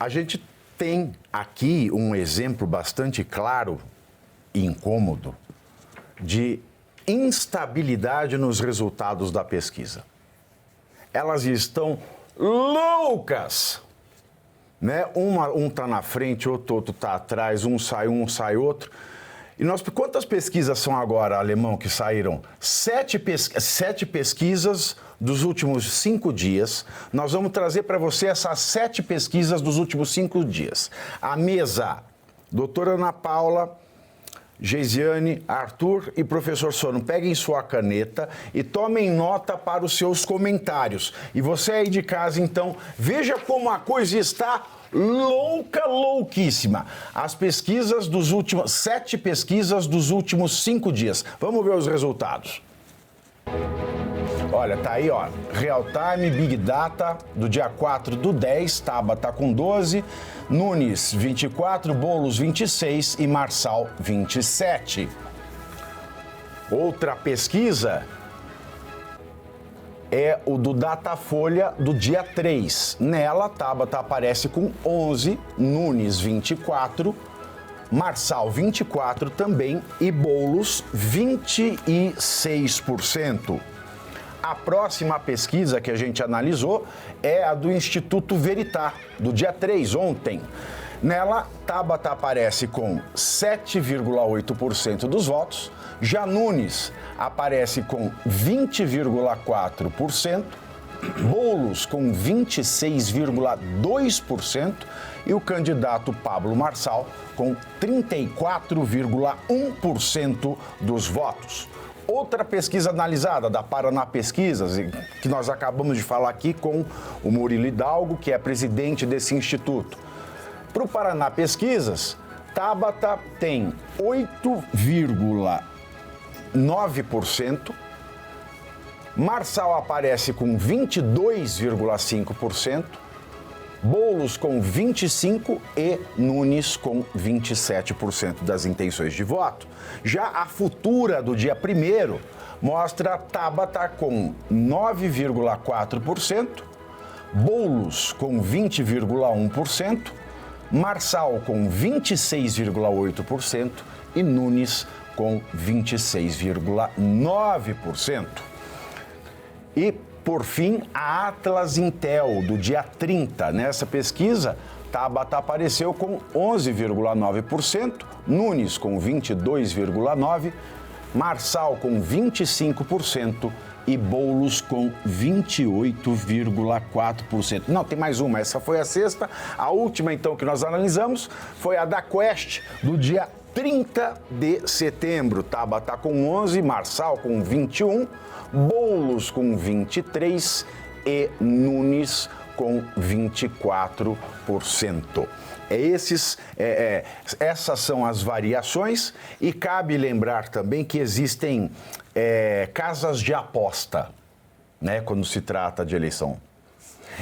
a gente tem aqui um exemplo bastante claro e incômodo de instabilidade nos resultados da pesquisa. Elas estão loucas, né? Um está na frente, outro está atrás, um sai outro. E quantas pesquisas são agora, Alemão, que saíram? 7 pesquisas dos últimos 5 dias. Nós vamos trazer para você essas 7 pesquisas dos últimos 5 dias. A mesa, doutora Ana Paula, Geisiane, Arthur e professor Sono, peguem sua caneta e tomem nota para os seus comentários. E você aí de casa, então, veja como a coisa está louquíssima. As pesquisas dos últimos... 7 pesquisas dos últimos 5 dias. Vamos ver os resultados. Olha, tá aí, ó, Real Time, Big Data, do dia 4/10, Tabata com 12, Nunes 24, Boulos 26 e Marçal 27. Outra pesquisa é o do Datafolha do dia 3. Nela, Tabata aparece com 11, Nunes 24, Marçal 24 também e Boulos 26%. A próxima pesquisa que a gente analisou é a do Instituto Veritá, do dia 3, ontem. Nela, Tabata aparece com 7,8% dos votos, já Nunes aparece com 20,4%, Boulos com 26,2% e o candidato Pablo Marçal com 34,1% dos votos. Outra pesquisa analisada da Paraná Pesquisas, que nós acabamos de falar aqui com o Murilo Hidalgo, que é presidente desse instituto. Para o Paraná Pesquisas, Tabata tem 8,9%, Marçal aparece com 22,5%, Boulos com 25% e Nunes com 27% das intenções de voto. Já a futura do dia 1º mostra Tabata com 9,4%, Boulos com 20,1%, Marçal com 26,8% e Nunes com 26,9%. E por fim, a Atlas Intel, do dia 30. Nessa pesquisa, Tabata apareceu com 11,9%, Nunes com 22,9%, Marçal com 25% e Boulos com 28,4%. Não, tem mais uma, essa foi a sexta. A última, então, que nós analisamos foi a da Quest, do dia 30 de setembro. Tabata com 11%, Marçal com 21%, Boulos com 23% e Nunes com 24%. Essas são as variações e cabe lembrar também que existem casas de aposta, né, quando se trata de eleição.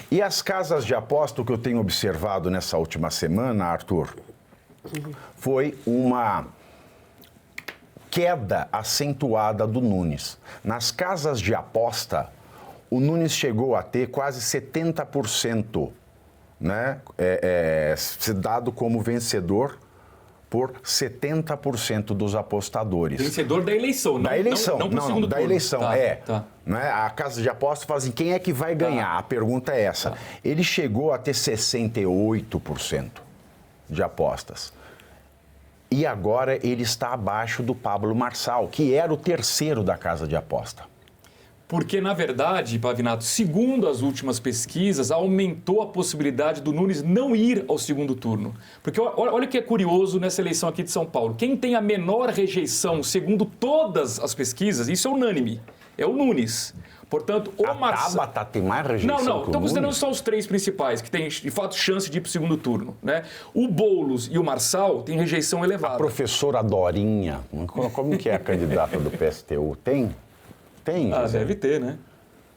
E as casas de aposta, o que eu tenho observado nessa última semana, Arthur, foi uma queda acentuada do Nunes. Nas casas de aposta, o Nunes chegou a ter quase 70%, né? Dado como vencedor por 70% dos apostadores. Vencedor da eleição, não? Da eleição, não segundo da turno. eleição, Tá. Né? A casa de aposta fala assim, quem é que vai ganhar? A pergunta é essa. Ele chegou a ter 68% de apostas. E agora ele está abaixo do Pablo Marçal, que era o terceiro da casa de aposta. Porque, na verdade, Pavinato, segundo as últimas pesquisas, aumentou a possibilidade do Nunes não ir ao segundo turno. Porque olha o que é curioso nessa eleição aqui de São Paulo. Quem tem a menor rejeição, segundo todas as pesquisas, isso é unânime, é o Nunes. Portanto, o Marçal... Tabata tem mais rejeição Não, que o estou considerando Nunes? só os 3 principais, que têm, de fato, chance de ir para o segundo turno, né? O Boulos e o Marçal têm rejeição elevada. A professora Dorinha, como que é a candidata do PSTU? Tem? Tem? Deve ter, né?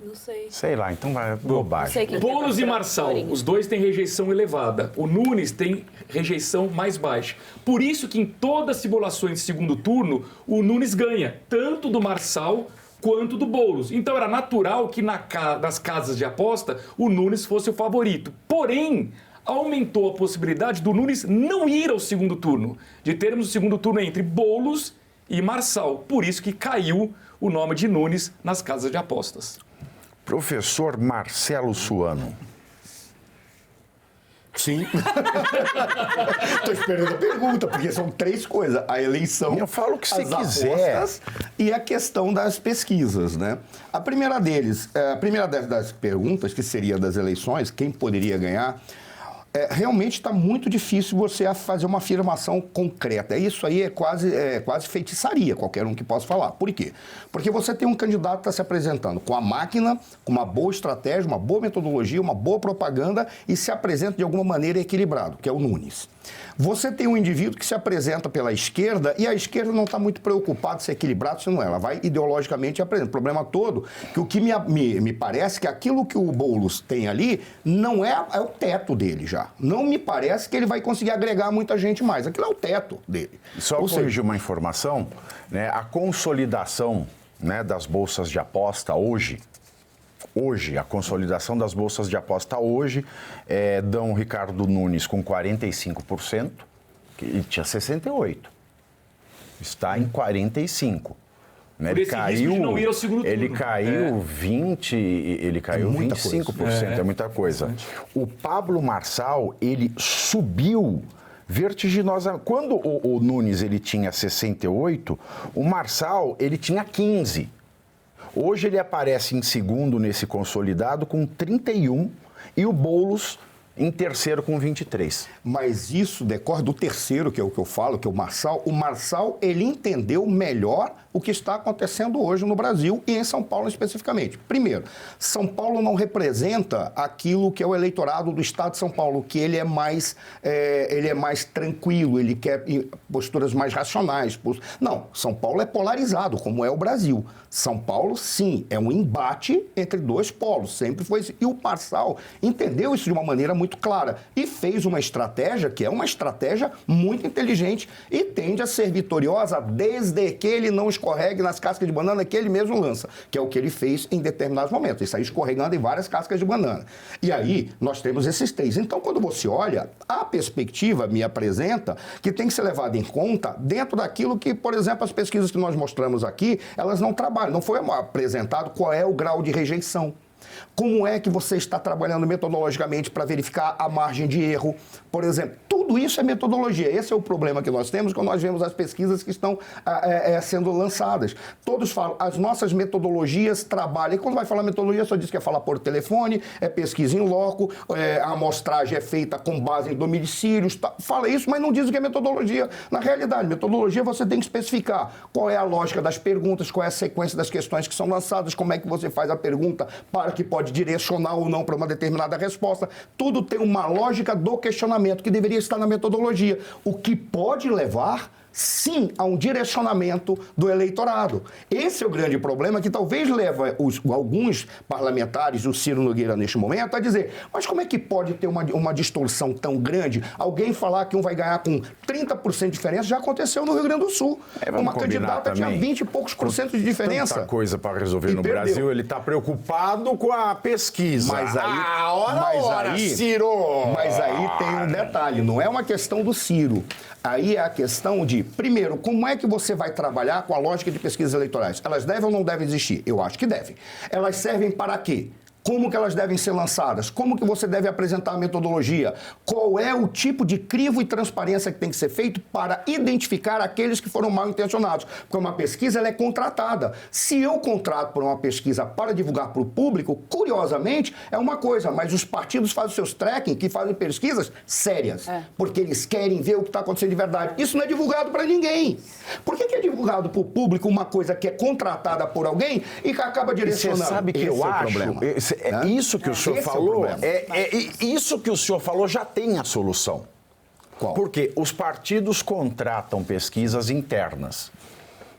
Não sei. Sei lá, então vai bobagem. Boulos e Marçal, os dois têm rejeição elevada. O Nunes tem rejeição mais baixa. Por isso que em todas as simulações de segundo turno, o Nunes ganha, tanto do Marçal quanto do Boulos. Então era natural que nas casas de aposta o Nunes fosse o favorito. Porém, aumentou a possibilidade do Nunes não ir ao segundo turno, de termos o segundo turno entre Boulos e Marçal. Por isso que caiu o nome de Nunes nas casas de apostas. Professor Marcelo Suano. Sim. Estou esperando a pergunta, porque são 3 coisas. A eleição, eu falo o que você quiser, apostas e a questão das pesquisas, né? A primeira das perguntas, que seria das eleições, quem poderia ganhar, realmente está muito difícil você fazer uma afirmação concreta. Isso aí é quase feitiçaria, qualquer um que possa falar. Por quê? Porque você tem um candidato que está se apresentando com a máquina, com uma boa estratégia, uma boa metodologia, uma boa propaganda e se apresenta de alguma maneira equilibrado, que é o Nunes. Você tem um indivíduo que se apresenta pela esquerda e a esquerda não está muito preocupada se é equilibrado, se não é. Ela vai ideologicamente apresentar. O problema todo que o que me parece que aquilo que o Boulos tem ali não é o teto dele já. Não me parece que ele vai conseguir agregar muita gente mais. Aquilo é o teto dele. Só corrigir uma informação, né? A consolidação, né, das bolsas de aposta hoje, a consolidação das bolsas de aposta hoje dão o Ricardo Nunes com 45%, que tinha 68%. Está em 45%. Né? Por esse risco de não ir ao segundo turno. Ele caiu 20%, ele caiu 25%, é muita coisa. O Pablo Marçal, ele subiu vertiginosamente. Quando o Nunes ele tinha 68%, o Marçal ele tinha 15%. Hoje ele aparece em segundo nesse consolidado com 31% e o Boulos em terceiro com 23%. Mas isso decorre do terceiro, que é o que eu falo, que é o Marçal. O Marçal, ele entendeu melhor o que está acontecendo hoje no Brasil e em São Paulo especificamente. Primeiro, São Paulo não representa aquilo que é o eleitorado do Estado de São Paulo, que ele é mais tranquilo, ele quer posturas mais racionais. Não, São Paulo é polarizado, como é o Brasil. São Paulo, sim, é um embate entre 2 polos, sempre foi isso. E o Marçal entendeu isso de uma maneira muito clara e fez uma estratégia que é uma estratégia muito inteligente e tende a ser vitoriosa desde que ele não escorregue nas cascas de banana que ele mesmo lança, que é o que ele fez em determinados momentos. Ele saiu escorregando em várias cascas de banana. E aí, nós temos esses 3. Então, quando você olha, a perspectiva me apresenta que tem que ser levada em conta dentro daquilo que, por exemplo, as pesquisas que nós mostramos aqui, elas não trabalham. Não foi apresentado qual é o grau de rejeição. Como é que você está trabalhando metodologicamente para verificar a margem de erro? Por exemplo, tudo isso é metodologia. Esse é o problema que nós temos quando nós vemos as pesquisas que estão sendo lançadas. Todos falam, as nossas metodologias trabalham. E quando vai falar metodologia, só diz que é falar por telefone, é pesquisa em loco, a amostragem é feita com base em domicílios. Fala isso, mas não diz o que é metodologia. Na realidade, metodologia você tem que especificar qual é a lógica das perguntas, qual é a sequência das questões que são lançadas, como é que você faz a pergunta para que pode direcionar ou não para uma determinada resposta. Tudo tem uma lógica do questionamento que deveria estar na metodologia, o que pode levar, sim, a um direcionamento do eleitorado. Esse é o grande problema que talvez leva alguns parlamentares, o Ciro Nogueira neste momento, a dizer, mas como é que pode ter uma distorção tão grande? Alguém falar que um vai ganhar com 30% de diferença, já aconteceu no Rio Grande do Sul. Uma candidata tinha 20 e poucos por cento de diferença. Tanta coisa para resolver no Brasil, ele está preocupado com a pesquisa. Mas aí, Ciro! Mas aí tem um detalhe, não é uma questão do Ciro. Aí é a questão de, primeiro, como é que você vai trabalhar com a lógica de pesquisas eleitorais? Elas devem ou não devem existir? Eu acho que devem. Elas servem para quê? Como que elas devem ser lançadas? Como que você deve apresentar a metodologia? Qual é o tipo de crivo e transparência que tem que ser feito para identificar aqueles que foram mal intencionados? Porque uma pesquisa ela é contratada. Se eu contrato por uma pesquisa para divulgar para o público, curiosamente, é uma coisa, mas os partidos fazem seus tracking, que fazem pesquisas sérias, porque eles querem ver o que está acontecendo de verdade. Isso não é divulgado para ninguém. Por que é divulgado para o público uma coisa que é contratada por alguém e que acaba direcionando? Você sabe que eu acho... Isso que o senhor falou, isso que o senhor falou já tem a solução. Qual? Porque os partidos contratam pesquisas internas,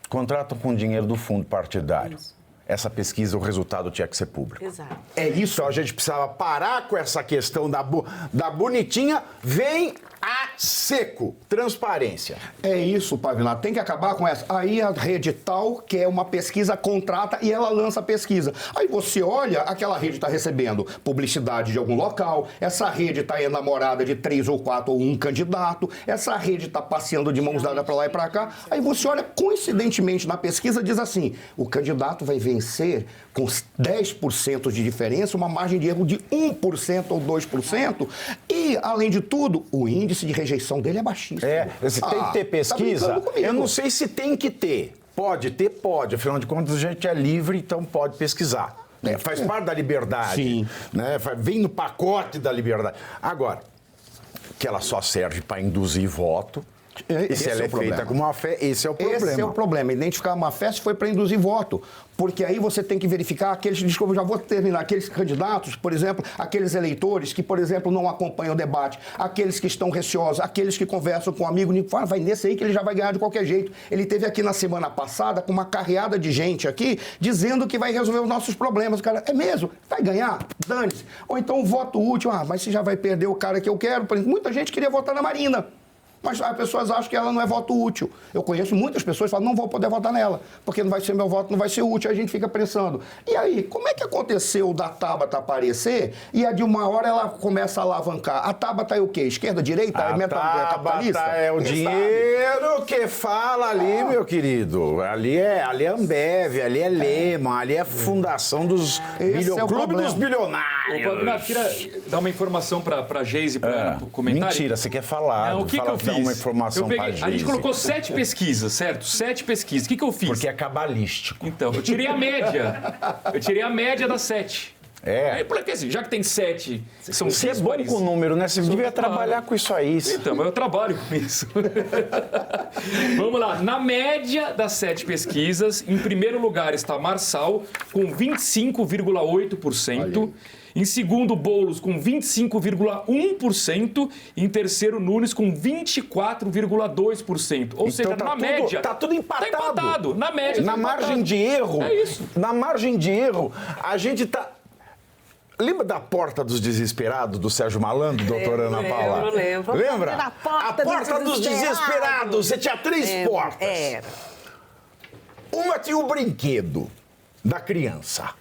contratam com dinheiro do fundo partidário. Isso. Essa pesquisa, o resultado tinha que ser público. Exato. É isso, a gente precisava parar com essa questão da bonitinha, vem A seco. Transparência. É isso, Pavinato. Tem que acabar com essa. Aí a rede tal, que é uma pesquisa, contrata e ela lança a pesquisa. Aí você olha, aquela rede está recebendo publicidade de algum local, essa rede está enamorada de 3 ou 4 ou um candidato, essa rede está passeando de mãos dadas para lá e para cá. Aí você olha, coincidentemente, na pesquisa, diz assim, o candidato vai vencer com 10% de diferença, uma margem de erro de 1% ou 2%, e, além de tudo, o índice de rejeição dele é baixíssimo. Você tem que ter pesquisa. Tá comigo. Eu não sei se tem que ter. Pode ter, pode. Afinal de contas, a gente é livre, então pode pesquisar. Faz parte da liberdade. Sim. Né? Vem no pacote da liberdade. Agora, que ela só serve para induzir voto. E se ela é feita com má fé, esse é o problema. Esse é o problema. Identificar má fé se foi para induzir voto. Porque aí você tem que verificar aqueles, desculpa, já vou terminar, aqueles candidatos, por exemplo, aqueles eleitores que, por exemplo, não acompanham o debate, aqueles que estão receosos, aqueles que conversam com um amigo, fala, vai nesse aí que ele já vai ganhar de qualquer jeito. Ele teve aqui na semana passada com uma carreada de gente aqui dizendo que vai resolver os nossos problemas. O cara, é mesmo? Vai ganhar? Dane-se. Ou então o voto útil, mas você já vai perder o cara que eu quero. Por exemplo, muita gente queria votar na Marina. Mas as pessoas acham que ela não é voto útil. Eu conheço muitas pessoas que falam, não vou poder votar nela, porque não vai ser meu voto, não vai ser útil. Aí a gente fica pensando. E aí, como é que aconteceu da Tabata aparecer e a de uma hora ela começa a alavancar? A Tabata é o quê? Esquerda, direita? A capitalista? é o dinheiro que fala ali, meu querido. Ali é Ambev, ali é Lehman, ali é Fundação dos Clube dos Bilionários. Ô, Pavinato, queria dar uma informação para a Geise, para ela comentar. Mentira, você quer falar. Não, o que eu fiz? Uma informação a gente Geise. colocou 7 pesquisas, certo? 7 pesquisas. O que eu fiz? Porque é cabalístico. Então, eu tirei a média. Eu tirei a média das 7. Porque assim, já que tem 7, são Você é 6 bom países. com número, né? Você devia trabalhar com isso aí. Então, mas eu trabalho com isso. Vamos lá. Na média das 7 pesquisas, em primeiro lugar está Marçal, com 25,8%. Em segundo, Boulos, com 25,1%. E em terceiro, Nunes, com 24,2%. Ou seja, na média... Tá tudo empatado. Tá empatado. Na média, na margem de erro... É isso. Na margem de erro, a gente tá... Lembra da Porta dos Desesperados, do Sérgio Malandro, doutora Ana Paula? Lembro. Lembra? A Porta dos Desesperados. Você tinha 3 portas. Era. Uma tinha o brinquedo da criança.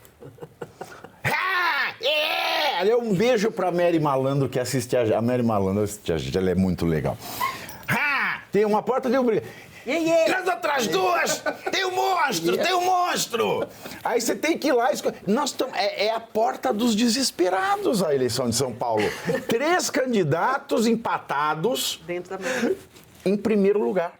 Ali, um beijo pra Mary Malandro, que assiste a Mary Malandro assiste a gente, ela é muito legal. Tem uma porta, tem um brinquedo. Nas outras duas, tem um monstro! Aí você tem que ir lá... É a Porta dos Desesperados, a eleição de São Paulo. 3 candidatos empatados Dentro da média. em primeiro lugar.